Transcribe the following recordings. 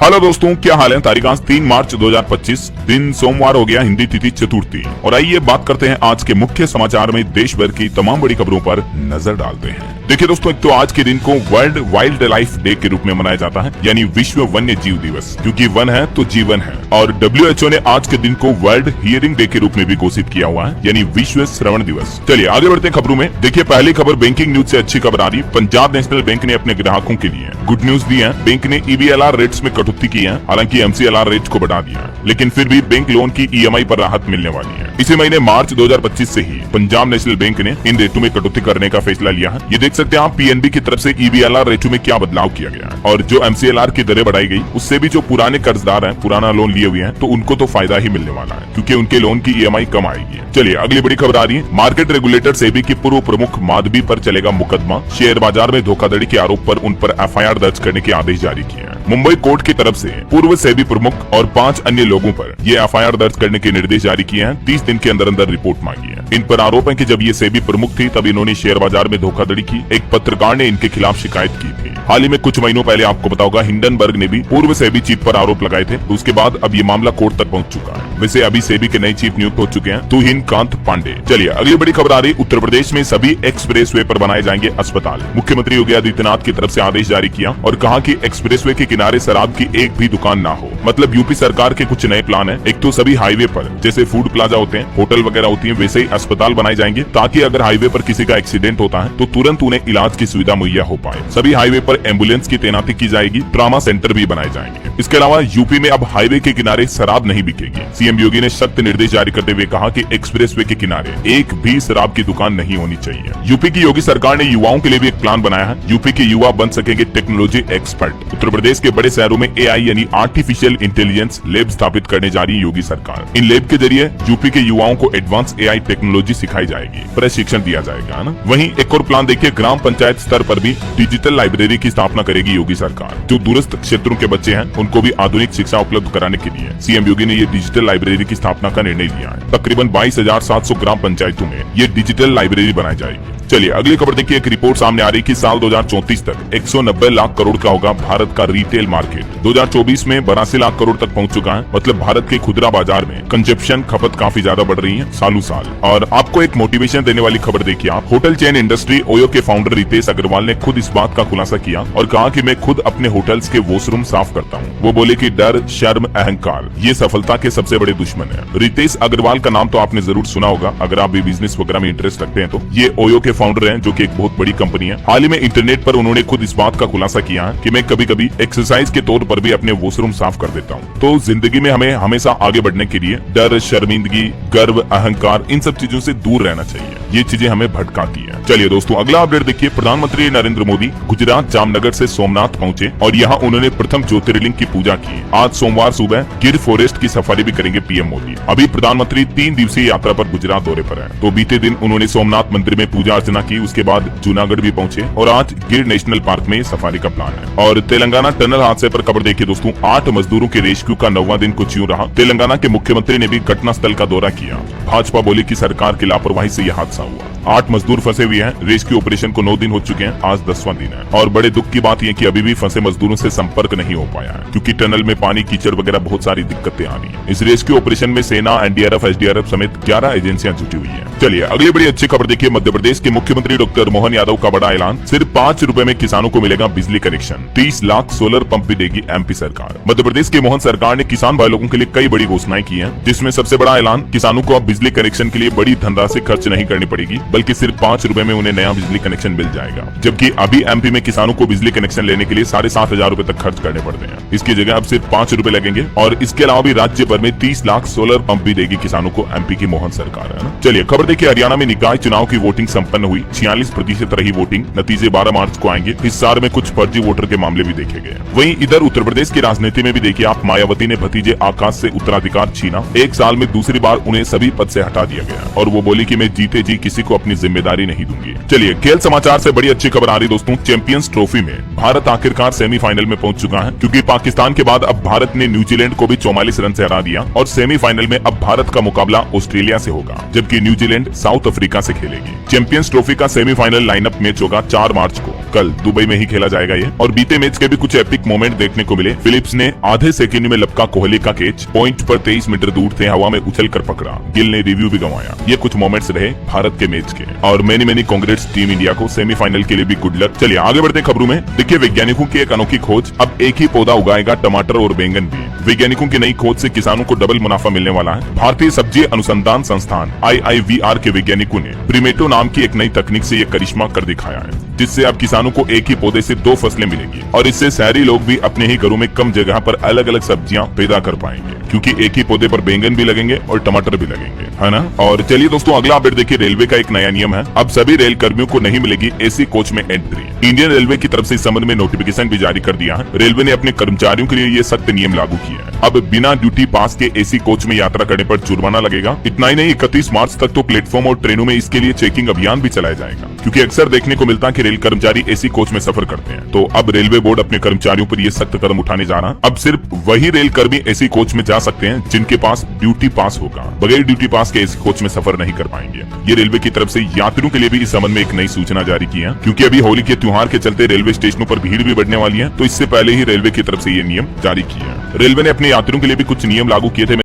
Hello दोस्तों, क्या हाल है। तारीख आज 3 मार्च 2025, दिन सोमवार हो गया, हिंदी तिथि चतुर्थी। और आइए बात करते हैं आज के मुख्य समाचार में देश भर की तमाम बड़ी खबरों पर नजर डालते हैं। देखिए दोस्तों, एक तो आज के दिन को वर्ल्ड वाइल्ड लाइफ डे के रूप में मनाया जाता है, यानी विश्व वन्य जीव दिवस, क्योंकि वन है तो जीवन है। और WHO ने आज के दिन को वर्ल्ड हियरिंग डे के रूप में भी घोषित किया हुआ है, यानी विश्व श्रवण दिवस। चलिए आगे बढ़ते हैं खबरों में। देखिए पहली खबर बैंकिंग न्यूज से अच्छी खबर आ रही। पंजाब नेशनल बैंक ने अपने ग्राहकों के लिए गुड न्यूज दी है। बैंक ने EBLR रेट्स में कटौती की है, हालांकि MCLR रेट को बढ़ा दिया है, लेकिन फिर भी बैंक लोन की EMI पर राहत मिलने वाली है। इसी महीने मार्च 2025 से ही पंजाब नेशनल बैंक ने इन रेटों में कटौती करने का फैसला लिया है। ये देख सकते हैं आप PNB की तरफ से EBLR रेटों में क्या बदलाव किया गया है, और जो MCLR की दरें बढ़ाई गई उससे भी जो पुराने कर्जदार हैं, पुराना लोन लिए हुए हैं, तो उनको तो फायदा ही मिलने वाला है, क्योंकि उनके लोन की EMI कम आएगी। चलिए अगली बड़ी खबर आ रही है। मार्केट रेगुलेटर सेबी की पूर्व प्रमुख माधवी पर चलेगा मुकदमा। शेयर बाजार में धोखाधड़ी के आरोप पर उन पर FIR दर्ज करने के आदेश जारी किए हैं। मुंबई कोर्ट की तरफ से पूर्व सेबी प्रमुख और 5 अन्य लोगों पर ये FIR दर्ज करने के निर्देश जारी किए हैं। 30 दिन के अंदर अंदर रिपोर्ट मांगी है। इन पर आरोप है कि जब ये सेबी प्रमुख थी तब इन्होंने शेयर बाजार में धोखाधड़ी की। एक पत्रकार ने इनके खिलाफ शिकायत की थी। हाल ही में कुछ महीनों पहले आपको पता होगा हिंडनबर्ग ने भी पूर्व सेबी चीफ पर आरोप लगाए थे। उसके बाद अब ये मामला कोर्ट तक पहुंच चुका है। वैसे अभी सेबी के नए चीफ नियुक्त हो चुके हैं, तुहिन कांत पांडे। चलिए अगली बड़ी खबर आ रही। उत्तर प्रदेश में सभी एक्सप्रेसवे पर बनाए जाएंगे अस्पताल। मुख्यमंत्री योगी आदित्यनाथ की तरफ से आदेश जारी किया और कहा कि एक्सप्रेसवे के किनारे शराब की एक भी दुकान ना हो। मतलब यूपी सरकार के कुछ नए प्लान है। एक तो सभी हाईवे पर जैसे फूड प्लाजा होते हैं, होटल वगैरह होती है, वैसे ही अस्पताल बनाए जाएंगे, ताकि अगर हाईवे पर किसी का एक्सीडेंट होता है तो तुरंत उन्हें इलाज की सुविधा मुहैया हो पाए। सभी हाईवे पर एम्बुलेंस की तैनाती की जाएगी। ट्रॉमा सेंटर भी बनाए जाएंगे। इसके अलावा यूपी में अब हाईवे के किनारे शराब नहीं बिकेगी। CM योगी ने सख्त निर्देश जारी करते हुए कहा कि एक्सप्रेसवे के किनारे एक भी शराब की दुकान नहीं होनी चाहिए। यूपी की योगी सरकार ने युवाओं के लिए भी एक प्लान बनाया है। यूपी के युवा बन सकेंगे टेक्नोलॉजी एक्सपर्ट। उत्तर प्रदेश के बड़े शहरों में AI यानी आर्टिफिशियल इंटेलिजेंस लैब स्थापित करने जा रही है योगी सरकार। इन लैब के जरिए यूपी के युवाओं को एडवांस AI टेक्नोलॉजी सिखाई जाएगी, प्रशिक्षण दिया जाएगा, है ना। वहीं एक और प्लान देखिए, ग्राम पंचायत स्तर पर भी डिजिटल लाइब्रेरी की स्थापना करेगी योगी सरकार। जो दूरस्थ क्षेत्रों के बच्चे हैं उनको भी आधुनिक शिक्षा उपलब्ध कराने के लिए CM योगी ने ये डिजिटल लाइब्रेरी की स्थापना का निर्णय लिया है। तकरीबन 22,700 ग्राम पंचायतों में ये डिजिटल लाइब्रेरी बनाई जाएगी। चलिए अगली खबर देखिए। एक रिपोर्ट सामने आ रही कि साल 2034 तक 190 लाख करोड़ का होगा भारत का रिटेल मार्केट। 2024 में 82 लाख करोड़ तक पहुंच चुका है। मतलब भारत के खुदरा बाजार में कंजप्शन खपत काफी ज्यादा बढ़ रही है सालों साल। और आपको एक मोटिवेशन देने वाली खबर देखिए आप। होटल चेन इंडस्ट्री ओयो के फाउंडर रितेश अग्रवाल ने खुद इस बात का खुलासा किया और कहा कि मैं खुद अपने होटल्स के वॉशरूम साफ करता हूँ। वो बोले कि डर, शर्म, अहंकार ये सफलता के सबसे बड़े दुश्मन है। रितेश अग्रवाल का नाम तो आपने जरूर सुना होगा अगर आप भी बिजनेस वगैरह में इंटरेस्ट रखते हैं तो। ये ओयो के फाउंडर हैं, जो कि एक बहुत बड़ी कंपनी है। हाल ही में इंटरनेट पर उन्होंने खुद इस बात का खुलासा किया है कि मैं कभी कभी एक्सरसाइज के तौर पर भी अपने वॉशरूम साफ कर देता हूँ। तो जिंदगी में हमें हमेशा आगे बढ़ने के लिए डर, शर्मिंदगी, गर्व, अहंकार इन सब चीजों से दूर रहना चाहिए। ये चीजें हमें भटकाती है। चलिए दोस्तों अगला अपडेट देखिए। प्रधानमंत्री नरेंद्र मोदी गुजरात जामनगर से सोमनाथ पहुंचे और यहाँ उन्होंने प्रथम ज्योतिर्लिंग की पूजा की। आज सोमवार सुबह गिर फॉरेस्ट की सफारी भी करेंगे PM मोदी। अभी प्रधानमंत्री 3 दिवसीय यात्रा पर गुजरात दौरे पर है। तो बीते दिन उन्होंने सोमनाथ मंदिर में पूजा अर्चना की। उसके बाद जूनागढ़ भी पहुंचे और आज गिर नेशनल पार्क में सफारी का प्लान है। और तेलंगाना टनल हादसे पर खबर देखिए दोस्तों। 8 मजदूरों के रेस्क्यू का 9वां दिन कुछ यूं रहा। तेलंगाना के मुख्यमंत्री ने भी घटना स्थल का दौरा किया। भाजपा बोली कि सरकार की लापरवाही से यह हादसा हुआ। 8 मजदूर फंसे हुए हैं। रेस्क्यू ऑपरेशन को 9 दिन हो चुके हैं, आज 10वां दिन है। और बड़े दुख की बात यह कि अभी भी फंसे मजदूरों से संपर्क नहीं हो पाया है, क्योंकि टनल में पानी, कीचड़ वगैरह बहुत सारी दिक्कतें आ रही है। इस रेस्क्यू ऑपरेशन में सेना, NDRF, SDRF समेत 11 एजेंसियां जुटी हुई है। चलिए अगली बड़ी अच्छी खबर देखिए। मध्य प्रदेश के मुख्यमंत्री डॉक्टर मोहन यादव का बड़ा ऐलान। सिर्फ 5 रुपए में किसानों को मिलेगा बिजली कनेक्शन। 30 लाख सोलर पंप भी देगी MP सरकार। मध्य प्रदेश के मोहन सरकार ने किसान भाई लोगों के लिए कई बड़ी घोषणाएं की हैं, जिसमें सबसे बड़ा ऐलान किसानों को अब बिजली कनेक्शन के लिए बड़ी धनराशि खर्च नहीं करनी पड़ेगी, बल्कि सिर्फ 5 रुपए में उन्हें नया बिजली कनेक्शन मिल जाएगा। जबकि अभी MP में किसानों को बिजली कनेक्शन लेने के लिए 7,500 रुपए तक खर्च करने पड़ते हैं। इसकी जगह अब सिर्फ 5 रुपए लगेंगे। और इसके अलावा भी राज्य भर में 30 लाख सोलर पंप भी देगी किसानों को MP की मोहन सरकार, है ना। चलिए खबर देखिए। हरियाणा में निकाय चुनाव की वोटिंग संपन्न हुई। 46% रही वोटिंग। नतीजे 12 मार्च को आएंगे। हिसार में कुछ फर्जी वोटर के मामले भी देखे गए। वहीं इधर उत्तर प्रदेश की राजनीति में भी देखिए आप। मायावती ने भतीजे आकाश से उत्तराधिकार छीना। 1 साल में दूसरी बार उन्हें सभी पद से हटा दिया गया और वो बोली कि मैं जीते जी किसी को अपनी जिम्मेदारी नहीं दूंगी। चलिए खेल समाचार से बड़ी अच्छी खबर आ रही दोस्तों, चैंपियंस ट्रॉफी में भारत आखिरकार सेमीफाइनल में पहुंच चुका है, क्योंकि पाकिस्तान के बाद अब भारत ने न्यूजीलैंड को भी 44 रन से हरा दिया और सेमीफाइनल में अब भारत का मुकाबला ऑस्ट्रेलिया से होगा, जबकि न्यूजीलैंड साउथ अफ्रीका से खेलेगी। चैंपियंस ट्रॉफी का सेमीफाइनल लाइनअप मैच होगा 4 मार्च को, कल दुबई में ही खेला जाएगा ये। और बीते मैच के भी कुछ एपिक मोमेंट देखने को मिले। फिलिप्स ने आधे सेकंड में लपका कोहली का कैच पॉइंट पर 23 मीटर दूर थे हवा में उछल कर पकड़ा, गिल ने रिव्यू भी गंवाया। ये कुछ मोमेंट्स रहे भारत के मैच के, और मेनी कांग्रेट्स टीम इंडिया को सेमीफाइनल के लिए भी गुड लक। चलिए आगे बढ़ते खबरों में। देखिए वैज्ञानिकों की एक अनोखी खोज, अब एक ही पौधा उगाएगा टमाटर और बैंगन भी। वैज्ञानिकों की नई खोज से किसानों को डबल मुनाफा मिलने वाला है। भारतीय सब्जी अनुसंधान संस्थान IIVR के वैज्ञानिकों ने प्रीमेटो नाम की एक नई तकनीक से ये करिश्मा कर दिखाया है, जिससे अब किसानों को एक ही पौधे से 2 फसलें मिलेंगी, और इससे शहरी लोग भी अपने ही घरों में कम जगह पर अलग अलग सब्जियां पैदा कर पाएंगे, क्योंकि एक ही पौधे पर बैंगन भी लगेंगे और टमाटर भी लगेंगे, है ना। और चलिए दोस्तों अगला अपडेट देखिए, रेलवे का एक नया नियम है, अब सभी रेल कर्मियों को नहीं मिलेगी एसी कोच में एंट्री। इंडियन रेलवे की तरफ से इस संबंध में नोटिफिकेशन भी जारी कर दिया है। रेलवे ने अपने कर्मचारियों के लिए ये सख्त नियम लागू किया है। अब बिना ड्यूटी पास के एसी कोच में यात्रा करने पर जुर्माना लगेगा। इतना ही नहीं, 31 मार्च तक तो प्लेटफॉर्म और ट्रेनों में इसके लिए चेकिंग अभियान भी चलाया जाएगा, क्योंकि अक्सर देखने को मिलता है कि रेल कर्मचारी एसी कोच में सफर करते हैं। तो अब रेलवे बोर्ड अपने कर्मचारियों पर ये सख्त कदम उठाने जा रहा है। अब सिर्फ वही रेल कर्मी एसी कोच में जा सकते हैं जिनके पास ड्यूटी पास होगा, बगैर ड्यूटी पास के एसी कोच में सफर नहीं कर पाएंगे। ये रेलवे की तरफ से यात्रियों के लिए भी इस संबंध में एक नई सूचना जारी की है, क्योंकि अभी होली के त्योहार के चलते रेलवे स्टेशनों पर भीड़ भी बढ़ने वाली है, तो इससे पहले ही रेलवे की तरफ से ये नियम जारी किए हैं। रेलवे ने अपने यात्रियों के लिए भी कुछ नियम लागू किए थे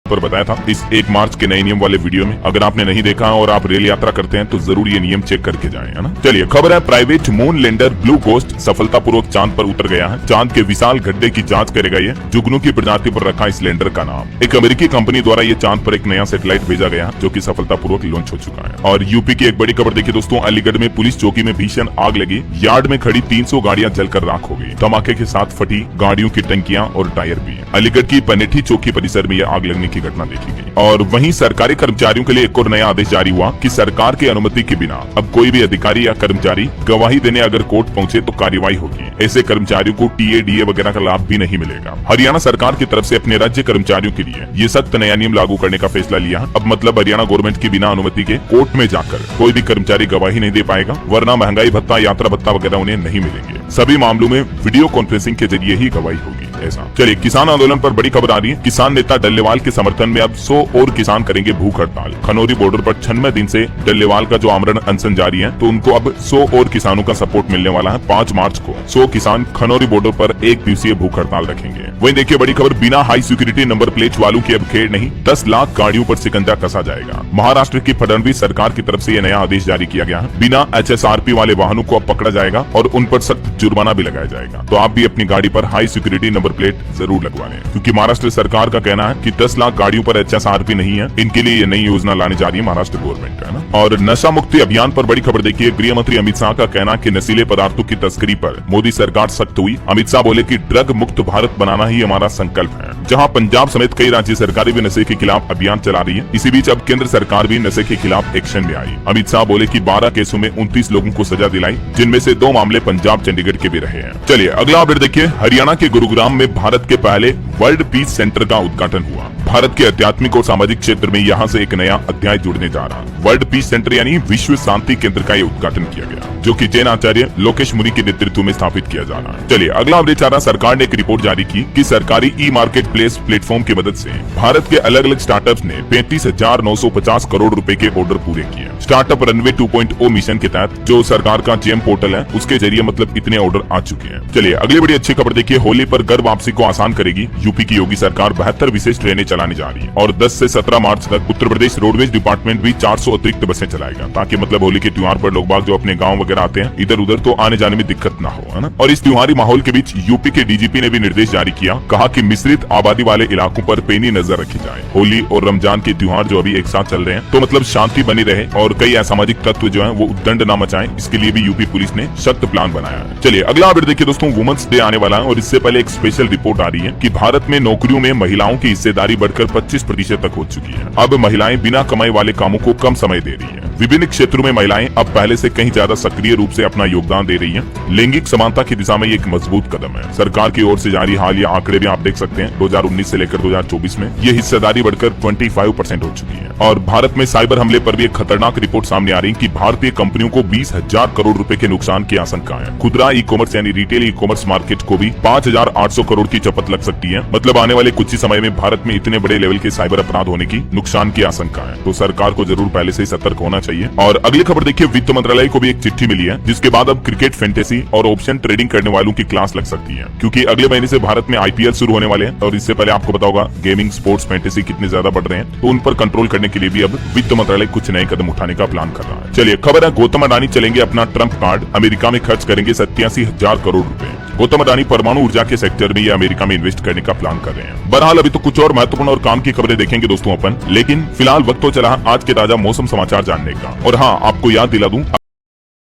पर बताया था इस 1 मार्च के नए नियम वाले वीडियो में। अगर आपने नहीं देखा और आप रेल यात्रा करते हैं तो जरूर ये नियम चेक करके जाएं, है ना। चलिए खबर है, private moon lander blue ghost सफलतापूर्वक चांद पर उतर गया है। चांद के विशाल गड्ढे की जांच करेगा ये, जुगनू की प्रजाति पर रखा इस लैंडर का नाम। एक अमेरिकी कंपनी द्वारा ये चांद पर एक नया सैटेलाइट भेजा गया, जो की सफलतापूर्वक लॉन्च हो चुका है। और यूपी की एक बड़ी खबर देखिए दोस्तों, अलीगढ़ में पुलिस चौकी में भीषण आग लगी, यार्ड में खड़ी 300 गाड़ियां जलकर राख हो गई। धमाके के साथ फटी गाड़ियों की टंकियां और टायर भी। अलीगढ़ की पनेठी चौकी परिसर में यह आग लगने की घटना देखी गई। और वहीं सरकारी कर्मचारियों के लिए एक और नया आदेश जारी हुआ कि सरकार की अनुमति के बिना अब कोई भी अधिकारी या कर्मचारी गवाही देने अगर कोर्ट पहुंचे तो कार्रवाई होगी। ऐसे कर्मचारियों को TADA वगैरह का लाभ भी नहीं मिलेगा। हरियाणा सरकार की तरफ से अपने राज्य कर्मचारियों के लिए ये सख्त नया नियम लागू करने का फैसला लिया। अब मतलब हरियाणा गवर्नमेंट की बिना अनुमति के कोर्ट में जाकर कोई भी कर्मचारी गवाही नहीं दे पाएगा, वरना महंगाई भत्ता, यात्रा भत्ता वगैरह उन्हें नहीं मिलेंगे। सभी मामलों में वीडियो कॉन्फ्रेंसिंग के जरिए ही गवाही होगी। ऐसा चलिए किसान आंदोलन पर बड़ी खबर आ रही है। किसान नेता डल्लेवाल के समर्थन में अब 100 और किसान करेंगे भूख हड़ताल। खनौरी बॉर्डर पर 96 दिन से डल्लेवाल का जो आमरण अनशन जारी है, तो उनको अब 100 और किसानों का सपोर्ट मिलने वाला है। 5 मार्च को 100 किसान खनौरी बॉर्डर पर 1 दिवसीय भूख हड़ताल रखेंगे। वहीं देखिए बड़ी खबर, बिना हाई सिक्योरिटी नंबर प्लेट वालों की अब खेड़ नहीं, 10 लाख गाड़ियों पर शिकंजा कसा जाएगा। महाराष्ट्र की फडणवीस सरकार की तरफ से यह नया आदेश जारी किया गया है। बिना HSRP वाले वाहनों को अब पकड़ा जाएगा और उन पर सख्त जुर्माना भी लगाया जाएगा। तो आप भी अपनी गाड़ी पर हाई सिक्योरिटी नंबर प्लेट जरूर लगवा लें, क्योंकि महाराष्ट्र सरकार का कहना है कि 10 लाख गाड़ियों पर HSRP नहीं है। इनके लिए ये नई योजना लाने जा रही है महाराष्ट्र गवर्नमेंट, है ना। और नशा मुक्ति अभियान पर बड़ी खबर देखिए, गृह मंत्री अमित शाह का कहना कि नशीले पदार्थों की तस्करी पर मोदी सरकार सख्त हुई। अमित शाह बोले कि ड्रग मुक्त भारत बनाना ही हमारा संकल्प है। जहां पंजाब समेत कई राज्य सरकारें भी नशे के खिलाफ अभियान चला रही है, इसी बीच अब केंद्र सरकार भी नशे के खिलाफ एक्शन में आई। अमित शाह बोले कि 12 केसों में 29 लोगों को सजा दिलाई, जिनमें से 2 मामले पंजाब चंडीगढ़ के भी रहे हैं। चलिए अगला अपडेट देखिए, हरियाणा के गुरुग्राम में भारत के पहले वर्ल्ड पीस सेंटर का उद्घाटन हुआ। भारत के आध्यात्मिक और सामाजिक क्षेत्र में यहाँ से एक नया अध्याय जुड़ने जा रहा है। वर्ल्ड पीस सेंटर यानी विश्व शांति केंद्र का ये उद्घाटन किया गया, जो कि जैन आचार्य लोकेश मुनि के नेतृत्व में स्थापित किया जा रहा है। चलिए अगला अपडेट आ रहा, सरकार ने एक रिपोर्ट जारी की कि सरकारी ई-मार्केट प्लेस प्लेटफॉर्म की मदद से भारत के अलग अलग स्टार्टअप्स ने 35,950 करोड़ रुपए के ऑर्डर पूरे किए। स्टार्टअप रनवे 2.0 मिशन के तहत जो सरकार का जेम पोर्टल है, उसके जरिए मतलब इतने ऑर्डर आ चुके हैं। चलिए अगली बड़ी अच्छी खबर देखिए, होली पर घर वापसी को आसान करेगी यूपी की योगी सरकार। 72 विशेष ट्रेनें चलाने जा रही है और 10 से 17 मार्च तक उत्तर प्रदेश रोडवेज डिपार्टमेंट भी 400 अतिरिक्त बसें चलाएगा, ताकि मतलब होली के त्योहार पर लोग बाग जो अपने गाँव वगैरह आते हैं इधर उधर, तो आने जाने में दिक्कत ना हो, है ना। और इस त्योहारी माहौल के बीच यूपी के DGP ने भी निर्देश जारी किया, कहा कि मिश्रित आबादी वाले इलाकों पर पैनी नजर रखी जाए। होली और रमजान के त्योहार जो अभी एक साथ चल रहे हैं, तो मतलब शांति बनी रहे और कई असामाजिक तत्व जो है वो उद्दंड न मचाएं, इसके लिए भी यूपी पुलिस ने सख्त प्लान बनाया है। चलिए अगला अपडेट देखिए दोस्तों, वुमेन्स डे आने वाला है और इससे पहले एक स्पेशल रिपोर्ट आ रही है कि भारत में नौकरियों में महिलाओं की हिस्सेदारी बढ़कर 25% तक हो चुकी है। अब महिलाएं बिना कमाई वाले कामों को कम समय दे रही है। विभिन्न क्षेत्रों में महिलाएं अब पहले से कहीं ज्यादा सक्रिय रूप से अपना योगदान दे रही हैं। लैंगिक समानता की दिशा में ये एक मजबूत कदम है। सरकार की ओर से जारी हालिया आंकड़े भी आप देख सकते हैं। 2019 से लेकर 2024 में ये हिस्सेदारी बढ़कर 25% हो चुकी है। और भारत में साइबर हमले पर भी एक खतरनाक रिपोर्ट सामने आ रही है कि भारतीय कंपनियों को 20,000 करोड़ रुपए के नुकसान की आशंका है। खुदरा ई कॉमर्स यानी रिटेल ई कॉमर्स मार्केट को भी 5,800 करोड़ की चपत लग सकती है। मतलब आने वाले कुछ ही समय में भारत में इतने बड़े लेवल के साइबर अपराध होने की नुकसान की आशंका है। तो सरकार को जरूर पहले से सतर्क होना चाहिए। और अगली खबर देखिए, वित्त मंत्रालय को भी एक चिट्ठी मिली है, जिसके बाद अब क्रिकेट, फैंटेसी और ऑप्शन ट्रेडिंग करने वालों की क्लास लग सकती है, क्योंकि अगले महीने से भारत में IPL शुरू होने वाले हैं। और इससे पहले आपको पता होगा गेमिंग, स्पोर्ट्स, फैंटेसी कितने ज्यादा बढ़ रहे हैं, तो उन पर कंट्रोल करने के लिए भी अब वित्त मंत्रालय कुछ नए कदम उठाने का प्लान कर रहा है। चलिए खबर है, गौतम अडानी चलेंगे अपना ट्रम्प कार्ड, अमेरिका में खर्च करेंगे 87,000 करोड़ रुपए। गौतम अडानी परमाणु ऊर्जा के सेक्टर में या अमेरिका में इन्वेस्ट करने का प्लान कर रहे हैं। बहरहाल अभी तो कुछ और महत्वपूर्ण और काम की खबरें देखेंगे दोस्तों अपन, लेकिन फिलहाल वक्त तो चला आज के ताजा मौसम समाचार जानने का। और हाँ, आपको याद दिला दूं,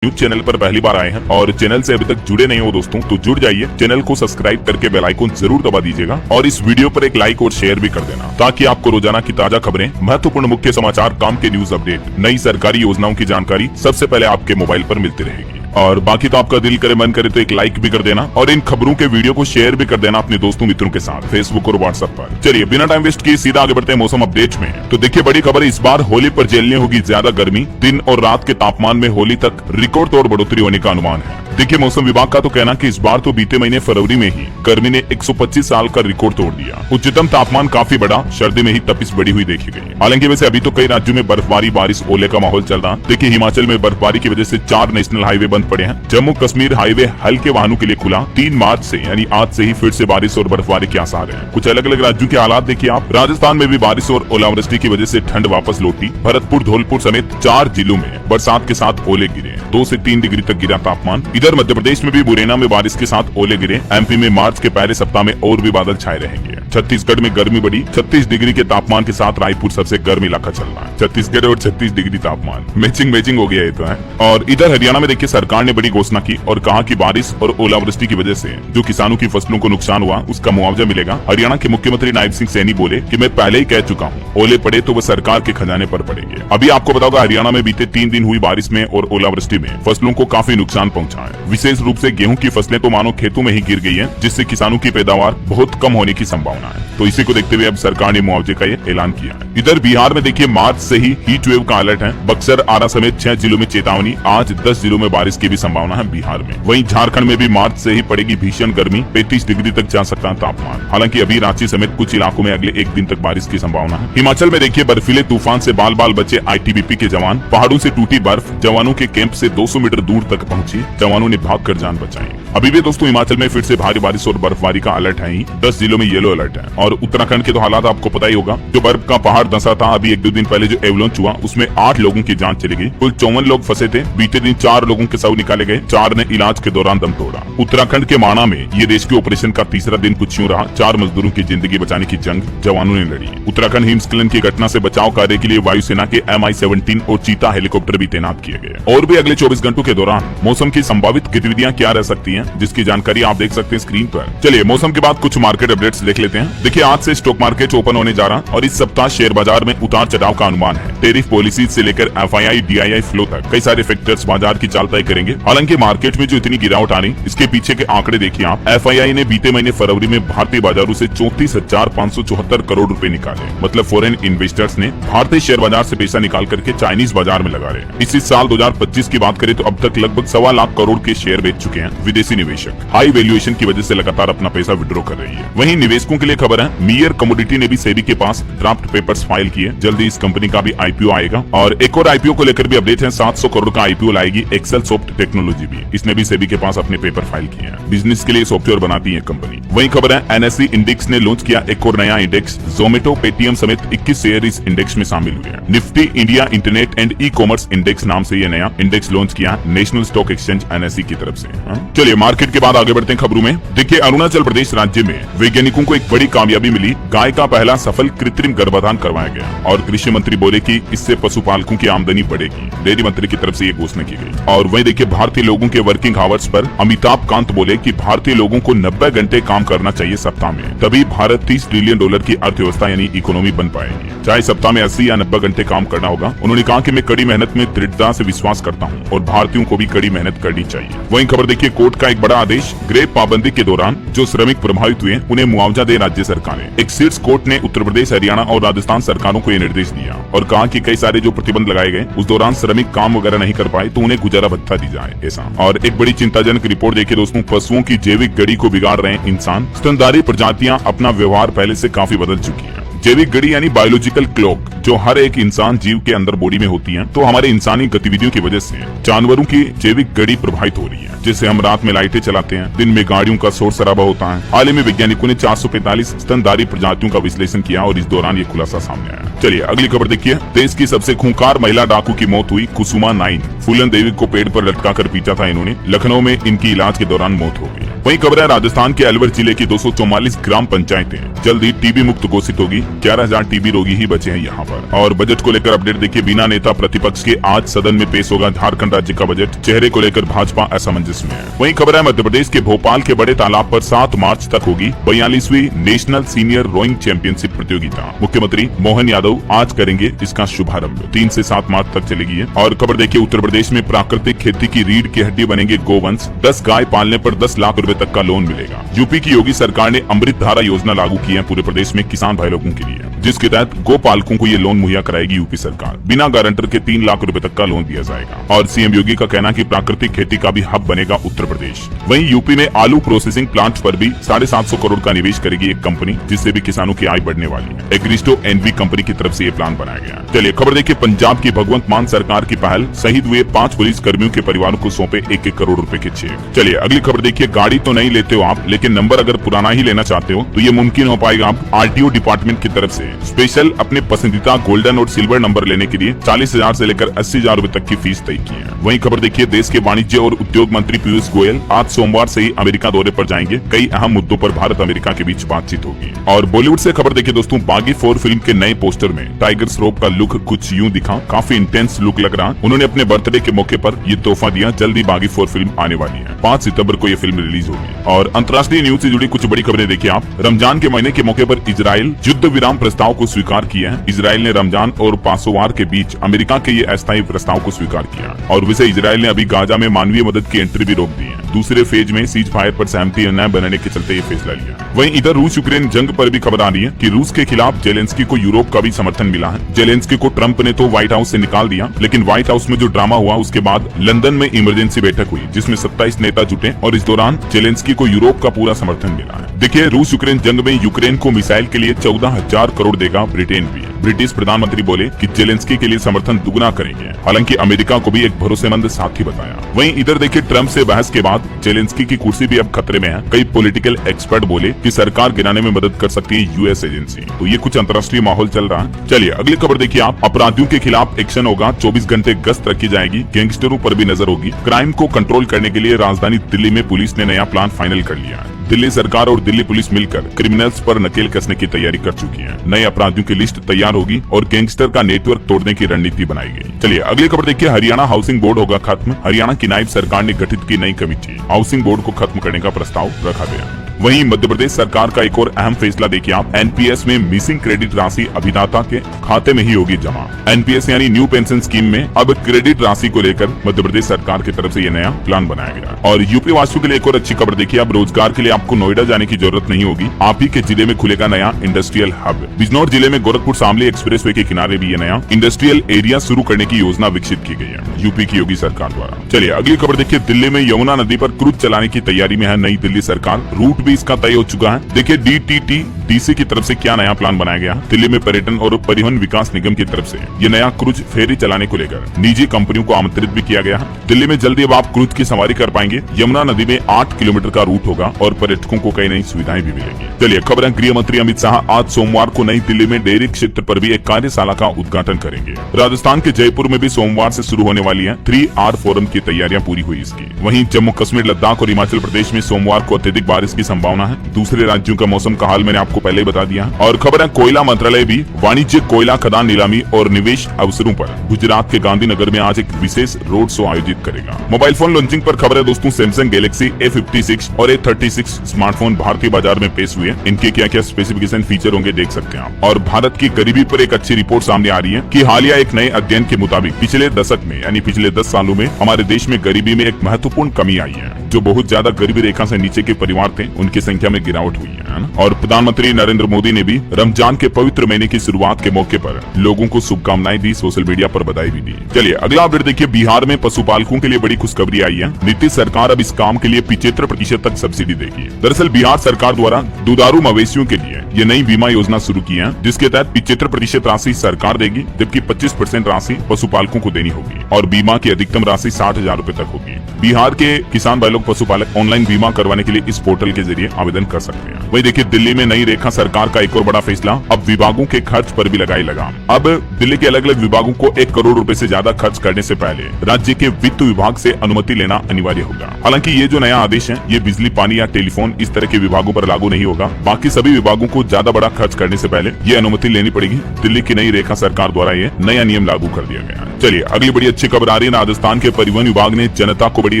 न्यूज चैनल पर पहली बार आए हैं और चैनल से अभी तक जुड़े नहीं हो दोस्तों, तो जुड़ जाइए, चैनल को सब्सक्राइब करके बेल आइकन जरूर दबा दीजिएगा और इस वीडियो पर एक लाइक और शेयर भी कर देना, ताकि आपको रोजाना की ताजा खबरें, महत्वपूर्ण मुख्य समाचार, काम के न्यूज अपडेट, नई सरकारी योजनाओं की जानकारी सबसे पहले आपके मोबाइल पर मिलती रहेगी। और बाकी तो आपका दिल करे मन करे तो एक लाइक भी कर देना और इन खबरों के वीडियो को शेयर भी कर देना अपने दोस्तों मित्रों के साथ फेसबुक और व्हाट्सएप पर। चलिए बिना टाइम वेस्ट किए सीधा आगे बढ़ते हैं मौसम अपडेट में। तो देखिए बड़ी खबर, इस बार होली पर झेलनी होगी ज्यादा गर्मी। दिन और रात के तापमान में होली तक रिकॉर्ड तोड़ बढ़ोतरी होने का अनुमान है। देखिए मौसम विभाग का तो कहना कि इस बार तो बीते महीने फरवरी में ही गर्मी ने 125 साल का रिकॉर्ड तोड़ दिया। उच्चतम तापमान काफी बढ़ा, सर्दी में ही तपिश बढ़ी हुई देखी गई। हालांकि वैसे अभी तो कई राज्यों में बर्फबारी, बारिश, ओले का माहौल चल रहा। देखिए हिमाचल में बर्फबारी की वजह से 4 नेशनल हाईवे बंद पड़े हैं। जम्मू कश्मीर हाईवे हल्के वाहनों के लिए खुला। 3 मार्च से यानी आज से ही फिर से बारिश और बर्फबारी के आसार हैं। कुछ अलग अलग राज्यों के हालात देखिए आप। राजस्थान में भी बारिश और ओलावृष्टि की वजह से ठंड वापस लौटी। भरतपुर, धौलपुर समेत 4 जिलों में बरसात के साथ ओले गिरे। 2 से 3 डिग्री तक गिरा तापमान। इधर मध्य प्रदेश में भी मुरैना में बारिश के साथ ओले गिरे। MP में मार्च के पहले सप्ताह में और भी बादल छाए रहेंगे। छत्तीसगढ़ में गर्मी बढ़ी। 36 डिग्री के तापमान के साथ रायपुर सबसे गर्म इलाका चल रहा है। छत्तीसगढ़ और 36 डिग्री तापमान, मैचिंग हो गया ये तो है। और इधर हरियाणा में देखिए सरकार ने बड़ी घोषणा की और कहा कि बारिश और ओलावृष्टि की वजह से जो किसानों की फसलों को नुकसान हुआ उसका मुआवजा मिलेगा। हरियाणा के मुख्यमंत्री नायब सिंह सैनी बोले कि मैं पहले ही कह चुका हूँ, ओले पड़े तो वो सरकार के खजाने पर पड़ेंगे। अभी आपको बताऊंगा हरियाणा में बीते 3 दिन हुई बारिश में और ओलावृष्टि में फसलों को काफी नुकसान पहुंचा है। विशेष रूप से गेहूं की फसलें तो मानो खेतों में ही गिर गई है, जिससे किसानों की पैदावार बहुत कम होने की संभावना है। तो इसी को देखते हुए अब सरकार ने मुआवजे का ये ऐलान किया है। इधर बिहार में देखिए मार्च से ही हीट वेव का अलर्ट है। बक्सर, आरा समेत 6 जिलों में चेतावनी। आज 10 जिलों में बारिश की भी संभावना है बिहार में। वहीं झारखंड में भी मार्च से ही पड़ेगी भीषण गर्मी। 35 डिग्री तक जा सकता है तापमान। हालांकि अभी रांची समेत कुछ इलाकों में अगले 1 दिन तक बारिश की संभावना है। हिमाचल में देखिए बर्फीले तूफान से बाल बाल बचे ITBP के जवान। पहाड़ों से टूटी बर्फ जवानों के कैंप से 200 मीटर दूर तक पहुंची। जवानों ने भागकर जान बचाई। अभी भी दोस्तों हिमाचल में फिर से भारी बारिश और बर्फबारी का अलर्ट है ही। 10 जिलों में येलो अलर्ट है। और उत्तराखंड के तो हालात आपको पता ही होगा। जो बर्फ का पहाड़ धंसा था अभी 1-2 दिन पहले जो एवलांच हुआ उसमें 8 लोगों की जान चली गई। कुल 54 लोग फंसे थे। बीते दिन 4 लोगों के शव निकाले गए। 4 ने इलाज के दौरान दम तोड़ा। उत्तराखंड के माणा में ये रेस्क्यू ऑपरेशन का तीसरा दिन कुछ यूं रहा। 4 मजदूरों की जिंदगी बचाने की जंग जवानों ने लड़ी। उत्तराखंड हिमस्खलन की घटना से बचाव कार्य के लिए वायुसेना के MI-17 और चीता हेलीकॉप्टर भी तैनात किए गए। और भी अगले 24 घंटों के दौरान मौसम की संभावित गतिविधियां क्या रह सकती है, जिसकी जानकारी आप देख सकते हैं स्क्रीन पर। चलिए मौसम के बाद कुछ मार्केट अपडेट्स देख लेते हैं। देखिए आज से स्टॉक मार्केट ओपन होने जा रहा और इस सप्ताह शेयर बाजार में उतार चढ़ाव का अनुमान है। टेरिफ पॉलिसी से लेकर FII DII फ्लो तक कई सारे फैक्टर्स बाजार की चाल तय करेंगे। हालांकि मार्केट में जो इतनी गिरावट आ रही इसके पीछे के आंकड़े देखिए आप। FII ने बीते महीने फरवरी में भारतीय बाजारों से 34,574 करोड़ रुपए निकाले। मतलब फॉरेन इन्वेस्टर्स ने भारतीय शेयर बाजार से पैसा निकाल करके चाइनीज बाजार में लगा रहे हैं। इसी साल 2025 की बात करें तो अब तक लगभग 1.25 लाख करोड़ के शेयर बेच चुके हैं विदेशी निवेशक। हाई वैल्यूएशन की वजह से लगातार अपना पैसा विड्रॉ कर रही है। वहीं निवेशकों के लिए खबर है, मियर कमोडिटी ने भी सेबी के पास ड्राफ्ट पेपर्स फाइल किए। जल्दी इस कंपनी का भी IPO आएगा। और एक और IPO को लेकर भी अपडेट है। 700 करोड़ का IPO लाएगी एक्सेल सॉफ्ट टेक्नोलॉजी भी। इसने भी सेबी के पास अपने पेपर फाइल किए हैं। बिजनेस के लिए सॉफ्टवेयर बनाती है कंपनी। वहीं खबर है NSE इंडेक्स ने लॉन्च किया एक और नया इंडेक्स। जोमेटो, पेटीएम समेत 21 शेयर इस इंडेक्स में शामिल हुए हैं। Nifty India internet and e commerce index नाम से यह नया इंडेक्स लॉन्च किया नेशनल स्टॉक एक्सचेंज NSE की तरफ से। चलिए मार्केट के बाद आगे बढ़ते हैं खबरों में। देखिए अरुणाचल प्रदेश राज्य में वैज्ञानिकों को एक बड़ी कामयाबी मिली। गाय का पहला सफल कृत्रिम गर्भाधान करवाया गया और कृषि मंत्री बोले कि इससे पशुपालकों की आमदनी बढ़ेगी। डेयरी मंत्री की तरफ से ये घोषणा की गई। और वहीं देखिए भारतीय लोगों के working hours per Amitabh Kant बोले कि भारतीय लोगों को 90 घंटे काम करना चाहिए सप्ताह में, तभी भारत $30 ट्रिलियन की अर्थव्यवस्था यानी इकोनॉमी बन पाएगी। चाहे सप्ताह में 80 या 90 घंटे काम करना होगा। उन्होंने कहा कि मैं कड़ी मेहनत में दृढ़ता से विश्वास करता हूँ और भारतीयों को भी कड़ी मेहनत करनी चाहिए। वहीं खबर देखिए कोर्ट का का एक बड़ा आदेश, ग्रेप पाबंदी के दौरान जो श्रमिक प्रभावित हुए उन्हें मुआवजा दे राज्य सरकारें। एक शीर्ष कोर्ट ने उत्तर प्रदेश, हरियाणा और राजस्थान सरकारों को ये निर्देश दिया और कहा कि कई सारे जो प्रतिबंध लगाए गए उस दौरान श्रमिक काम वगैरह नहीं कर पाए तो उन्हें गुजारा भत्ता दी जाए ऐसा। और एक बड़ी चिंताजनक रिपोर्ट देखिए दोस्तों, पशुओं की जैविक गड़ी को बिगाड़ रहे हैं इंसान। स्तनधारी प्रजातियां अपना व्यवहार पहले से काफी बदल चुकी है। जैविक गड़ी यानी बायोलॉजिकल क्लॉक जो हर एक इंसान जीव के अंदर बॉडी में होती है, तो हमारे इंसानी गतिविधियों की वजह से जानवरों की जैविक गड़ी प्रभावित हो रही है। जैसे हम रात में लाइटें चलाते हैं, दिन में गाड़ियों का शोर शराबा होता है। हाल ही में वैज्ञानिकों ने 445 स्तनधारी प्रजातियों का विश्लेषण किया और इस दौरान ये खुलासा सामने आया। चलिए अगली खबर देखिए। देश की सबसे खूंखार महिला डाकू की मौत हुई, कुसुमा नाइन। फूलन देवी को पेड़ पर लटका कर पीटा था इन्होंने। लखनऊ में इनकी इलाज के दौरान मौत हो गई। वहीं खबर है राजस्थान के अलवर जिले की 244 ग्राम पंचायतें जल्द ही टीबी मुक्त घोषित होगी। 11,000 टीबी रोगी ही बचे हैं यहाँ पर। और बजट को लेकर अपडेट देखिए। बिना नेता प्रतिपक्ष के आज सदन में पेश होगा झारखंड राज्य का बजट। चेहरे को लेकर भाजपा असमंजस में है। वहीं खबर है मध्य प्रदेश के भोपाल के बड़े तालाब पर 7 मार्च तक होगी 42वीं नेशनल सीनियर रोइंग चैंपियनशिप प्रतियोगिता। मुख्यमंत्री मोहन यादव आज करेंगे इसका शुभारंभ। 3 से 7 मार्च तक चलेगी। और खबर देखिए उत्तर प्रदेश में प्राकृतिक खेती की रीढ़ की हड्डी बनेंगे गोवंश। 10 गाय पालने पर 10 लाख रुपए तक का लोन मिलेगा। यूपी की योगी सरकार ने अमृत धारा योजना लागू की है पूरे प्रदेश में किसान भाई लोगों के लिए, जिसके तहत गो पालकों को ये लोन मुहैया कराएगी यूपी सरकार। बिना गारंटर के 3 लाख रुपए तक का लोन दिया जाएगा। और सीएम योगी का कहना कि प्राकृतिक खेती का भी हब बनेगा उत्तर प्रदेश। वहीं यूपी में आलू प्रोसेसिंग प्लांट पर भी 750 करोड़ का निवेश करेगी एक कंपनी, जिससे भी किसानों की आय बढ़ने वाली है। एग्रिस्टो एनवी कंपनी की तरफ से ये प्लान बनाया गया। चलिए खबर देखिए। पंजाब की भगवंत मान सरकार की पहल, शहीद हुए 5 पुलिस कर्मियों के परिवारों को सौंपे 1-1 करोड़ रुपए के चेक। चलिए अगली खबर देखिए। गाड़ी तो नहीं लेते हो आप, लेकिन नंबर अगर पुराना ही लेना चाहते हो तो ये मुमकिन हो पाएगा आप आरटीओ डिपार्टमेंट की तरफ से। स्पेशल अपने पसंदीदा गोल्डन और सिल्वर नंबर लेने के लिए 40,000 से लेकर 80,000 रुपए तक की फीस तय की है। वहीं खबर देखिए। देश के वाणिज्य और उद्योग मंत्री पीयूष गोयल आज सोमवार से ही अमेरिका दौरे पर जाएंगे। कई अहम मुद्दों पर भारत अमेरिका के बीच बातचीत होगी। और बॉलीवुड से खबर देखिए दोस्तों। बागी 4 फिल्म के नए पोस्टर में टाइगर श्रॉफ का लुक कुछ यूं दिखा, काफी इंटेंस लुक लग रहा। उन्होंने अपने बर्थडे के मौके पर ये तोहफा दिया। जल्दी बागी 4 फिल्म आने वाली है। 5 सितंबर को ये फिल्म रिलीज होगी। और अंतर्राष्ट्रीय न्यूज से जुड़ी कुछ बड़ी खबरें देखिए आप। रमजान के महीने के मौके पर इजराइल युद्ध विराम प्रस्ताव को स्वीकार किया है। इजराइल ने रमजान और पासोवार के बीच अमेरिका के ये अस्थायी प्रस्ताव को स्वीकार किया। और वैसे इजराइल ने अभी गाजा में मानवीय मदद की एंट्री भी रोक दी है। दूसरे फेज में सीज फायर पर सहमति न बनने के चलते ये फैसला लिया। वहीं इधर रूस यूक्रेन जंग पर भी खबर आ रही है कि रूस के खिलाफ जेलेंस्की को यूरोप का भी समर्थन मिला है। जेलेंस्की को ट्रंप ने तो व्हाइट हाउस से निकाल दिया, लेकिन व्हाइट हाउस में जो ड्रामा हुआ उसके बाद लंदन में इमरजेंसी बैठक हुई, जिसमें 27 नेता जुटे और इस दौरान जेलेंस्की को यूरोप का पूरा समर्थन मिला है। देखिए रूस यूक्रेन जंग में यूक्रेन को मिसाइल के लिए 14,000 करोड़ देगा ब्रिटेन भी। ब्रिटिश प्रधानमंत्री बोले कि जेलेंस्की के लिए समर्थन दुगना करेंगे। हालांकि अमेरिका को भी एक भरोसेमंद साथी बताया। वहीं इधर देखिए ट्रंप से बहस के बाद जेलेंस्की की कुर्सी भी अब खतरे में है। कई पॉलिटिकल एक्सपर्ट बोले कि सरकार गिराने में मदद कर सकती है यूएस एजेंसी। तो ये कुछ अंतर्राष्ट्रीय माहौल चल रहा है। चलिए अगली खबर देखिए आप। अपराधियों के खिलाफ एक्शन होगा, 24 घंटे गश्त रखी जाएगी, गैंगस्टरों पर भी नजर होगी। क्राइम को कंट्रोल करने के लिए राजधानी दिल्ली में पुलिस ने नया प्लान फाइनल कर लिया है। दिल्ली सरकार और दिल्ली पुलिस मिलकर क्रिमिनल्स पर नकेल कसने की तैयारी कर चुकी है। नए अपराधियों की लिस्ट तैयार होगी और गैंगस्टर का नेटवर्क तोड़ने की रणनीति बनाई गई। चलिए अगली खबर देखिए। हरियाणा हाउसिंग बोर्ड होगा खत्म। हरियाणा की नायब सरकार ने गठित की नई कमेटी, हाउसिंग बोर्ड को खत्म करने का प्रस्ताव रखा गया। वहीं मध्य प्रदेश सरकार का एक और अहम फैसला देखिए आप। एनपीएस में मिसिंग क्रेडिट राशि अभिदाता के खाते में ही होगी जमा। एनपीएस यानी न्यू पेंशन स्कीम में अब क्रेडिट राशि को लेकर मध्य प्रदेश सरकार की तरफ से ये नया प्लान बनाया गया। और यूपी वासियों के लिए एक और अच्छी खबर देखिए। अब रोजगार के लिए आपको नोएडा जाने की जरूरत नहीं होगी। आप ही के जिले में खुलेगा नया इंडस्ट्रियल हब। बिजनौर जिले में गोरखपुर शामली एक्सप्रेसवे के किनारे भी ये नया इंडस्ट्रियल एरिया शुरू करने की योजना विकसित की गई है यूपी की योगी सरकार द्वारा। चलिए अगली खबर देखिए। दिल्ली में यमुना नदी पर क्रूज चलाने की तैयारी में है नई दिल्ली सरकार। रूट भी इसका तय हो चुका है। देखिए DTTDC की तरफ से क्या नया प्लान बनाया गया। दिल्ली में पर्यटन और परिवहन विकास निगम की तरफ से ये नया क्रूज फेरी चलाने को लेकर निजी कंपनियों को आमंत्रित भी किया गया है। दिल्ली में जल्दी अब आप क्रूज की सवारी कर पाएंगे। यमुना नदी में 8 किलोमीटर का रूट होगा और पर्यटकों को कई नई सुविधाएं भी मिलेंगी। चलिए खबर है। गृह मंत्री अमित शाह आज सोमवार को नई दिल्ली में डेयरी क्षेत्र पर भी एक कार्यशाला का उद्घाटन करेंगे। राजस्थान के जयपुर में भी सोमवार से शुरू होने वाली है 3R फोरम की तैयारियां पूरी हुई इसकी। वहीं जम्मू कश्मीर, लद्दाख और हिमाचल प्रदेश में सोमवार को अत्यधिक बारिश की संभावना है। दूसरे राज्यों का मौसम का हाल मैंने आपको पहले ही बता दिया। और खबर है कोयला मंत्रालय भी वाणिज्य कोयला खदान नीलामी और निवेश अवसरों पर गुजरात के गांधीनगर में आज एक विशेष रोड शो आयोजित करेगा। मोबाइल फोन लॉन्चिंग पर खबर है दोस्तों। सैमसंग गैलेक्सी A56 और A36 स्मार्टफोन भारतीय बाजार में पेश हुए। इनके क्या क्या स्पेसिफिकेशन फीचर होंगे देख सकते हैं आप। और भारत की गरीबी पर एक अच्छी रिपोर्ट सामने आ रही है कि हालिया एक नए अध्ययन के मुताबिक पिछले दशक में यानी पिछले 10 सालों में हमारे देश में गरीबी में एक महत्वपूर्ण कमी आई है। जो बहुत ज्यादा गरीबी रेखा से नीचे के परिवार थे उनकी संख्या में गिरावट हुई है ना। और प्रधानमंत्री नरेंद्र मोदी ने भी रमजान के पवित्र महीने की शुरुआत के मौके पर लोगों को शुभकामनाएं दी, सोशल मीडिया पर बधाई भी दी। चलिए अगला अपडेट देखिए, बिहार में पशुपालकों के लिए बड़ी खुशखबरी आई है। नीतीश सरकार अब इस काम के लिए 75% तक सब्सिडी देगी। दरअसल बिहार सरकार द्वारा दुधारू मवेशियों के लिए ये नई बीमा योजना शुरू की है, जिसके तहत 75% राशि सरकार देगी, जबकि 25% राशि पशुपालकों को देनी होगी और बीमा की अधिकतम राशि 60,000 रूपए तक होगी। बिहार के किसान भाई लोग पशुपालक ऑनलाइन बीमा करवाने के लिए इस पोर्टल के जरिए आवेदन कर सकते हैं। वही देखिए, दिल्ली में नई रेखा सरकार का एक और बड़ा फैसला, अब विभागों के खर्च पर भी लगाई लगाम। अब दिल्ली के अलग अलग विभागों को 1 करोड़ रुपए से ज्यादा खर्च करने से पहले राज्य के वित्त विभाग से अनुमति लेना अनिवार्य होगा। हालांकि ये जो नया आदेश है ये बिजली, पानी या टेलीफोन इस तरह के विभागों पर लागू नहीं होगा। बाकी सभी विभागों को ज्यादा बड़ा खर्च करने से पहले ये अनुमति लेनी पड़ेगी। दिल्ली की नई रेखा सरकार द्वारा ये नया नियम लागू कर दिया गया है। चलिए अगली बड़ी अच्छी खबर आ रही है, राजस्थान के परिवहन विभाग ने जनता को बड़ी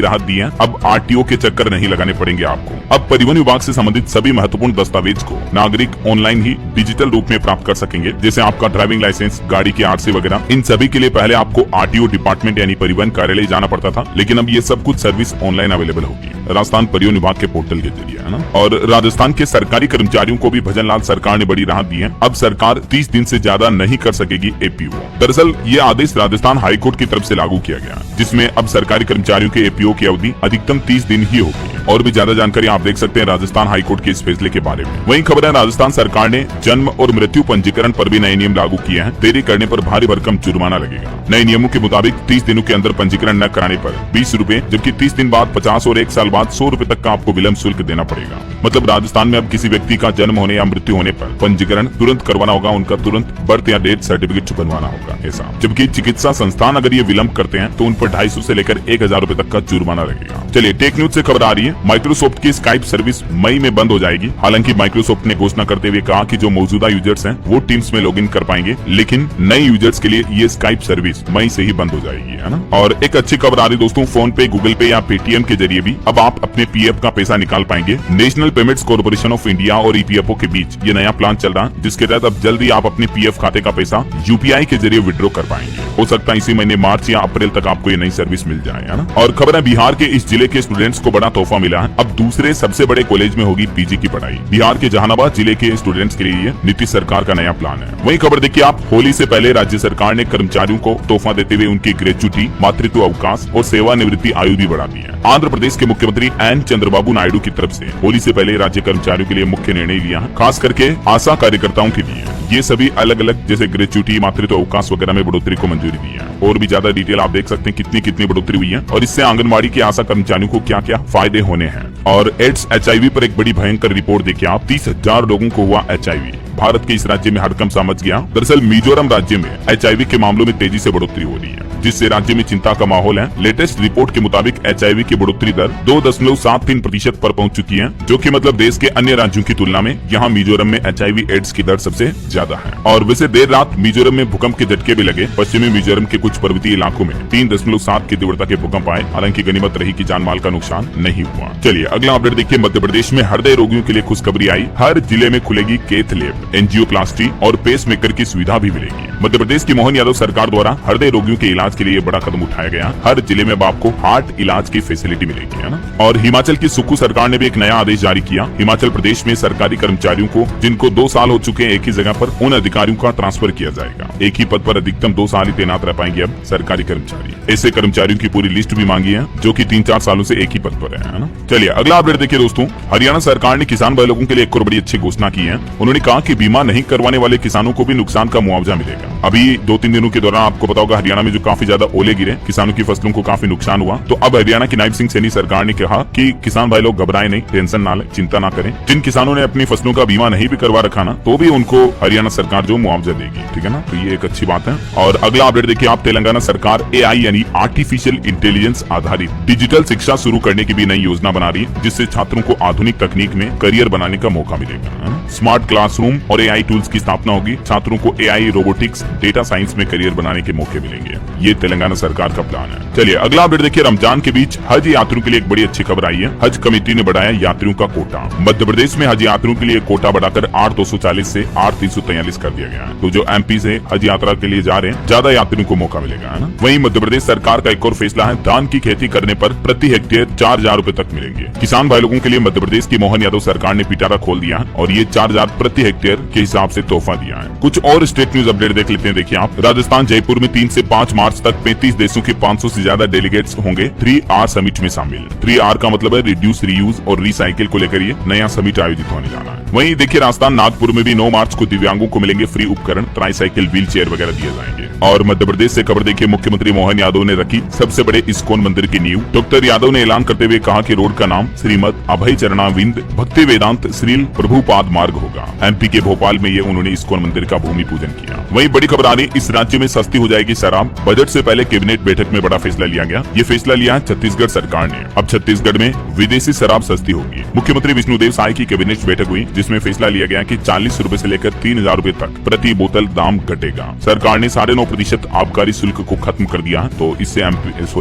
राहत दी है। अब आरटीओ के चक्कर नहीं लगाने पड़ेंगे आपको। अब परिवहन विभाग से संबंधित सभी महत्वपूर्ण दस्तावेज को नागरिक ऑनलाइन ही डिजिटल रूप में प्राप्त कर सकेंगे, जैसे आपका ड्राइविंग लाइसेंस, गाड़ी की आरसी वगैरह। इन सभी के लिए पहले आपको आरटीओ डिपार्टमेंट यानी परिवहन कार्यालय जाना पड़ता था, लेकिन अब ये सब कुछ सर्विस ऑनलाइन अवेलेबल होगी राजस्थान परिवहन विभाग के पोर्टल के जरिए, है ना। और राजस्थान के सरकारी कर्मचारियों को भी भजनलाल सरकार ने बड़ी राहत दी है। अब सरकार 30 दिन से ज्यादा नहीं कर सकेगी एपीओ। दरअसल ये आदेश राजस्थान हाईकोर्ट की तरफ से लागू किया गया, जिसमें अब सरकारी कर्मचारियों के एपीओ की अवधि अधिकतम 30 दिन ही होगी। और भी ज्यादा जानकारी आप देख सकते हैं राजस्थान हाईकोर्ट के इस फैसले के बारे में। वहीं खबर है, राजस्थान सरकार ने जन्म और मृत्यु पंजीकरण पर भी नए नियम लागू किए हैं। देरी करने पर भारी भरकम जुर्माना लगेगा। नए नियमों के मुताबिक 30 दिनों के अंदर पंजीकरण न कराने पर 20 रूपए, जबकि 30 दिन बाद 50 और 1 साल बाद 100 रूपए तक का आपको विलम्ब शुल्क देना पड़ेगा। मतलब राजस्थान में अब किसी व्यक्ति का जन्म होने या मृत्यु होने पर पंजीकरण तुरंत करवाना होगा, उनका तुरंत बर्थ या डेथ सर्टिफिकेट बनवाना होगा ऐसा। जबकि चिकित्सा संस्थान अगर ये विलम्ब करते हैं तो उन पर 250 से लेकर 1000 रूपए तक का जुर्माना लगेगा। चलिए टेक न्यूज से खबर आ रही है, माइक्रोसॉफ्ट की स्काइप सर्विस मई में बंद हो जाएगी। हालांकि माइक्रोसॉफ्ट ने घोषणा करते हुए कहा कि जो मौजूदा यूजर्स हैं वो टीम्स में लॉगिन कर पाएंगे, लेकिन नए यूजर्स के लिए ये स्काइप सर्विस मई से ही बंद हो जाएगी, है ना। और एक अच्छी खबर आ रही दोस्तों, फोन पे, गूगल पे या पेटीएम के जरिए भी अब आप अपने पीएफ का पैसा निकाल पाएंगे। National payments corporation of India और ईपीएफओ के बीच ये नया प्लान चल रहा है, जिसके तहत अब जल्दी आप अपने पीएफ खाते का पैसा यूपीआई के जरिए विड्रॉ कर पाएंगे। हो सकता है इसी महीने मार्च या अप्रैल तक आपको ये नई सर्विस मिल जाए, है ना। और खबर है, बिहार के इस जिले के स्टूडेंट्स को बड़ा तोहफा मिला है। अब दूसरे सबसे बड़े कॉलेज में होगी पीजी की पढ़ाई। बिहार के जहानाबाद जिले के स्टूडेंट्स के लिए नीतीश सरकार का नया प्लान है। वही खबर देखिए आप, होली से पहले राज्य सरकार ने कर्मचारियों को तोहफा देते हुए उनकी ग्रेच्युटी, मातृत्व अवकाश और सेवानिवृत्ति आयु भी बढ़ा दी है। आंध्र प्रदेश के मुख्यमंत्री एन चंद्रबाबू नायडू की तरफ से होली से पहले राज्य कर्मचारियों के लिए मुख्य निर्णय लिया है, खास करके आशा कार्यकर्ताओं के लिए। ये सभी अलग अलग जैसे ग्रेच्युटी, मातृत्व अवकाश वगैरह में बढ़ोतरी को मंजूरी दी है। और भी ज्यादा डिटेल आप देख सकते हैं कितनी बढ़ोतरी हुई है और इससे आंगनबाड़ी के आशा कर्मचारियों को क्या क्या फायदे होने हैं। और एड्स HIV पर एक बड़ी भयंकर रिपोर्ट देखिए आप, 30,000 लोगों को हुआ HIV। भारत के इस राज्य में हड़कंप सा मच गया। दरअसल मिजोरम राज्य में HIV के मामलों में तेजी से बढ़ोतरी हो रही है, जिससे राज्य में चिंता का माहौल है। लेटेस्ट रिपोर्ट के मुताबिक HIV की बढ़ोतरी दर 2.73% पर पहुंच चुकी है, जो कि मतलब देश के अन्य राज्यों की तुलना में यहाँ मिजोरम में HIV एड्स की दर सबसे ज्यादा है। और वैसे देर रात मिजोरम में भूकंप के झटके भी लगे। पश्चिमी मिजोरम के कुछ पर्वतीय इलाकों में 3.7 की तीव्रता के भूकंप आए। हालांकि गनीमत रही कि जान माल का नुकसान नहीं हुआ। चलिए अगला अपडेट देखिए, मध्य प्रदेश में हृदय रोगियों के लिए खुशखबरी आई। हर जिले में खुलेगी कैथ लैब, एंजियोप्लास्टी और पेसमेकर की सुविधा भी मिलेगी। मध्य प्रदेश की मोहन यादव सरकार द्वारा हृदय रोगियों के इलाज के लिए बड़ा कदम उठाया गया। हर जिले में अब आपको हार्ट इलाज की फैसिलिटी मिलेगी, है ना। और हिमाचल की सुक्खू सरकार ने भी एक नया आदेश जारी किया। हिमाचल प्रदेश में सरकारी कर्मचारियों को जिनको 2 साल हो चुके हैं एक ही जगह पर, उन अधिकारियों का ट्रांसफर किया जाएगा। एक ही पद पर अधिकतम 2 साल ही तैनात रह पाएंगे अब सरकारी कर्मचारी। ऐसे कर्मचारियों की पूरी लिस्ट भी मांगी है, जो कि 3-4 सालों से एक ही पद पर है ना। चलिए अगला अपडेट देखिए दोस्तों, हरियाणा सरकार ने किसान भाई लोगों के लिए एक और बड़ी अच्छी घोषणा की है। उन्होंने कहा कि बीमा नहीं करवाने वाले किसानों को भी नुकसान का मुआवजा मिलेगा। अभी 2-3 दिनों के दौरान आपको पता होगा हरियाणा में जो काफी ज्यादा ओले गिरे, किसानों की फसलों को काफी नुकसान हुआ। तो अब हरियाणा की नायब सिंह सैनी सरकार ने कहा कि किसान भाई लोग घबराए नहीं, टेंशन ना ले, चिंता ना करें। जिन किसानों ने अपनी फसलों का बीमा नहीं भी करवा रखा ना, तो भी उनको हरियाणा सरकार जो मुआवजा देगी, ठीक है ना। तो ये एक अच्छी बात है। और अगला अपडेट देखिए आप, तेलंगाना सरकार AI यानी आर्टिफिशियल इंटेलिजेंस आधारित डिजिटल शिक्षा शुरू करने की भी नई योजना बना रही है, जिससे छात्रों को आधुनिक तकनीक में करियर बनाने का मौका मिलेगा। स्मार्ट क्लासरूम और AI टूल्स की स्थापना होगी। छात्रों को AI, रोबोटिक्स, डेटा साइंस में करियर बनाने के मौके मिलेंगे। ये तेलंगाना सरकार का प्लान है। चलिए अगला अपडेट देखिए, रमजान के बीच हज यात्रियों के लिए एक बड़ी अच्छी खबर आई है। हज कमेटी ने बढ़ाया यात्रियों का कोटा। मध्य प्रदेश में हज यात्रियों के लिए कोटा बढ़ाकर 8,240 से 8,343 कर दिया गया है। तो जो एमपी से हज यात्रा के लिए जा रहे हैं, ज्यादा यात्रियों को मौका मिलेगा, है ना। वहीं मध्य प्रदेश सरकार का एक और फैसला है, धान की खेती करने पर प्रति हेक्टेयर 4,000 रूपए तक मिलेंगे। किसान भाई लोगों के लिए मध्य प्रदेश की मोहन यादव सरकार ने पिटारा खोल दिया है और ये 4,000 प्रति हेक्टेयर के हिसाब से तोहफा दिया है। कुछ और स्टेट न्यूज अपडेट देख लेते हैं। देखिए आप, राजस्थान जयपुर में 3 से 5 मार्च तक 35 देशों के 500 से ज्यादा डेलीगेट्स होंगे 3R समिट में शामिल। 3R का मतलब है रिड्यूस, रीयूज और रिसाइकिल को लेकर ये नया समिट आयोजित होने जा रहा है। वहीं देखिए राजस्थान नागपुर में भी 9 मार्च को दिव्यांगों को मिलेंगे फ्री उपकरण, ट्राईसाइकिल, व्हील चेयर वगैरह दिए जाएंगे। और मध्य प्रदेश से खबर देखिए, मुख्यमंत्री मोहन यादव ने रखी सबसे बड़े इस्कॉन मंदिर की नींव। डॉक्टर यादव ने ऐलान करते हुए कहा कि रोड का नाम श्रीमद अभय चरणाविंद भक्ति वेदांत श्रील प्रभुपाद मार्ग होगा। एमपी के भोपाल में ये उन्होंने इस्कॉन मंदिर का भूमि पूजन किया। वहीं बड़ी खबर आ रही, इस राज्य में सस्ती हो जाएगी शराब। बजट से पहले कैबिनेट बैठक में बड़ा फैसला लिया गया। ये फैसला लिया है छत्तीसगढ़ सरकार ने। अब छत्तीसगढ़ में विदेशी शराब सस्ती होगी। मुख्यमंत्री विष्णुदेव साय की कैबिनेट बैठक हुई, जिसमें फैसला लिया गया कि 40 रूपए से लेकर 3,000 रूपए तक प्रति बोतल दाम घटेगा। सरकार ने 9.5% आबकारी शुल्क को खत्म कर दिया है, तो इससे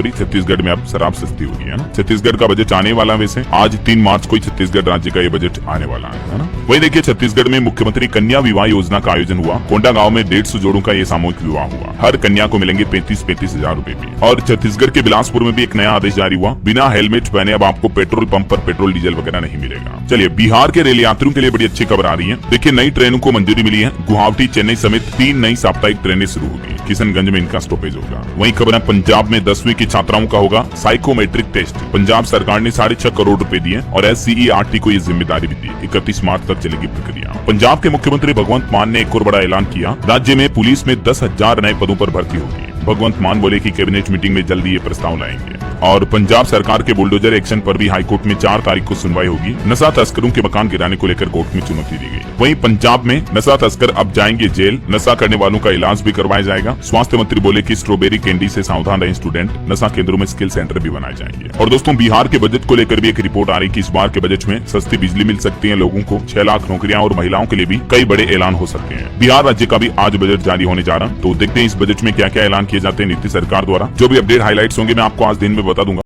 छत्तीसगढ़ में अब शराब सस्ती होगी, है ना। छत्तीसगढ़ का बजट आने वाला, वैसे आज 3 मार्च को छत्तीसगढ़ राज्य का ये बजट आने वाला है ना। वही देखिए, छत्तीसगढ़ में मुख्यमंत्री कन्या विवाह योजना का आयोजन हुआ। कोंडा गाँव में 150 जोड़ों का ये सामूहिक विवाह हुआ। हर कन्या को मिलेंगे 35 हजार रूपए भी। और छत्तीसगढ़ के बिलासपुर में भी एक नया आदेश जारी हुआ, बिना हेलमेट पहने अब आपको पेट्रोल पंप पर पेट्रोल डीजल वगैरह नहीं मिलेगा। चलिए बिहार के रेल यात्रियों के लिए बड़ी अच्छी खबर आ रही है। देखिए नई ट्रेनों को मंजूरी मिली है। गुवाहाटी, चेन्नई समेत 3 नई साप्ताहिक ट्रेनें शुरू होगी। किशनगंज में इनका स्टॉपेज होगा। वहीं खबर है, पंजाब में 10वीं की छात्राओं का होगा साइकोमेट्रिक टेस्ट। पंजाब सरकार ने 6.5 करोड़ रुपए दिए और SCERT को ये जिम्मेदारी भी दी। 31 मार्च तक चलेगी प्रक्रिया। पंजाब के मुख्यमंत्री भगवंत मान ने एक और बड़ा ऐलान किया, राज्य में पुलिस में 10,000 नए पदों पर भर्ती होगी। भगवंत मान बोले कि कैबिनेट मीटिंग में जल्दी ये प्रस्ताव लाएंगे। और पंजाब सरकार के बुलडोजर एक्शन पर भी हाईकोर्ट में 4 तारीख को सुनवाई होगी। नशा तस्करों के मकान गिराने को लेकर कोर्ट में चुनौती दी गई। वहीं पंजाब में नशा तस्कर अब जाएंगे जेल। नशा करने वालों का इलाज भी करवाया जाएगा। स्वास्थ्य मंत्री बोले कि स्ट्रॉबेरी कैंडी से सावधान रहे स्टूडेंट। नशा केंद्रों में स्किल सेंटर भी बनाए जाएंगे। और दोस्तों बिहार के बजट को लेकर भी एक रिपोर्ट आ रही कि इस बार के बजट में सस्ती बिजली मिल सकती है लोगों को, 6 लाख नौकरियां और महिलाओं के लिए भी कई बड़े ऐलान हो सकते हैं। बिहार राज्य का भी आज बजट जारी होने जा रहा है, तो देखते हैं इस बजट में क्या क्या ऐलान किए जाते हैं नीति सरकार द्वारा। जो भी अपडेट हाईलाइट्स होंगे मैं आपको आज दिन में बता दूंगा,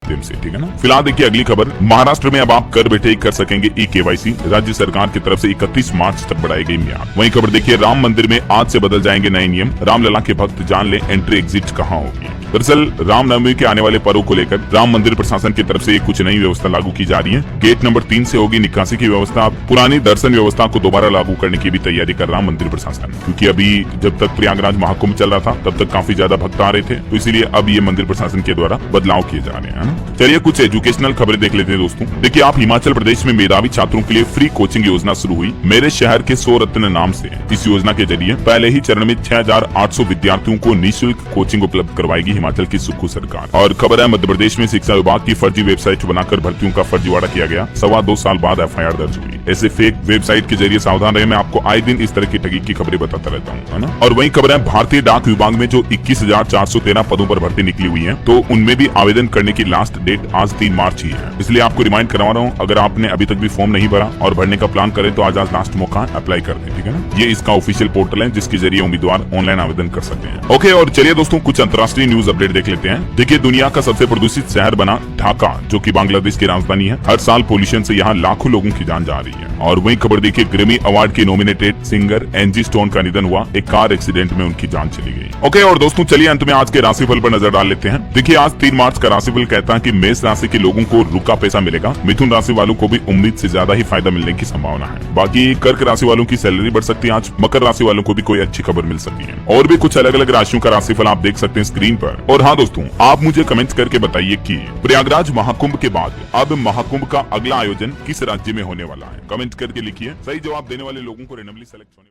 ठीक है ना। फिलहाल देखिए अगली खबर, महाराष्ट्र में अब आप घर बैठे ही कर सकेंगे eKYC। राज्य सरकार की तरफ से 31 मार्च तक बढ़ाई गई मियाद। वहीं खबर देखिए, राम मंदिर में आज से बदल जाएंगे नए नियम। रामलला के भक्त जान ले एंट्री एग्जिट कहाँ होगी। दरअसल रामनवमी के आने वाले पर्व को लेकर राम मंदिर प्रशासन की तरफ से कुछ नई व्यवस्था लागू की जा रही है। गेट नंबर 3 से होगी निकासी की व्यवस्था। पुरानी दर्शन व्यवस्था को दोबारा लागू करने की भी तैयारी कर रहा मंदिर प्रशासन, क्योंकि अभी जब तक प्रयागराज महाकुंभ चल रहा था तब तक काफी ज्यादा भक्त आ रहे थे, तो इसीलिए अब ये मंदिर प्रशासन के द्वारा बदलाव किए जा रहे हैं। चलिए कुछ एजुकेशनल खबरें देख लेते हैं दोस्तों। देखिए आप, हिमाचल प्रदेश में मेधावी छात्रों के लिए फ्री कोचिंग योजना शुरू हुई मेरे शहर के 100 रत्न नाम से। इस योजना के जरिए पहले ही चरण में 6,800 विद्यार्थियों को निःशुल्क कोचिंग उपलब्ध करवाएगी हिमाचल की सुक्खू सरकार। और खबर है, मध्य प्रदेश में शिक्षा विभाग की फर्जी वेबसाइट बनाकर भर्तियों का फर्जीवाड़ा किया गया। 2.25 साल बाद FIR दर्ज हुई। ऐसे फेक वेबसाइट के जरिए सावधान रहे। मैं आपको आए दिन इस तरह की ठगी की खबरें बताता रहता हूँ, है ना। और वही खबर है, भारतीय डाक विभाग में जो 21,413 पदों पर भर्ती निकली हुई है, तो उनमें भी आवेदन करने की लास्ट डेट आज 3 मार्च ही है। इसलिए आपको रिमाइंड करवा रहा हूँ, अगर आपने अभी तक भी फॉर्म नहीं भरा और भरने का प्लान करे तो आज लास्ट मौका अप्लाई कर दे, ठीक है ना। ये इसका ऑफिशियल पोर्टल है जिसके जरिए उम्मीदवार ऑनलाइन आवेदन कर सकते हैं। ओके, और चलिए दोस्तों कुछ अंतर्राष्ट्रीय न्यूज अपडेट देख लेते हैं। देखिए दुनिया का सबसे प्रदूषित शहर बना ढाका, जो कि बांग्लादेश की राजधानी है। हर साल पोल्यूशन से यहाँ लाखों लोगों की जान जा रही है। और वही खबर देखिए, ग्रैमी अवार्ड की नॉमिनेटेड सिंगर एंजी स्टोन का निधन हुआ। एक कार एक्सीडेंट में उनकी जान चली गई। ओके, और दोस्तों चलिए अंत में आज के राशिफल पर नजर डाल लेते हैं। देखिए आज 3 मार्च का राशिफल कहता है कि मेष राशि के लोगों को रुका पैसा मिलेगा। मिथुन राशि वालों को भी उम्मीद से ज्यादा ही फायदा मिलने की संभावना है। बाकी कर्क राशि वालों की सैलरी बढ़ सकती है आज। मकर राशि वालों को भी कोई अच्छी खबर मिल सकती है। और भी कुछ अलग अलग राशियों का राशिफल आप देख सकते हैं स्क्रीन पर। और हाँ दोस्तों, आप मुझे कमेंट्स करके बताइए कि प्रयागराज महाकुंभ के बाद अब महाकुंभ का अगला आयोजन किस राज्य में होने वाला है। कमेंट करके लिखिए। सही जवाब देने वाले लोगों को रेंडमली सेलेक्ट होने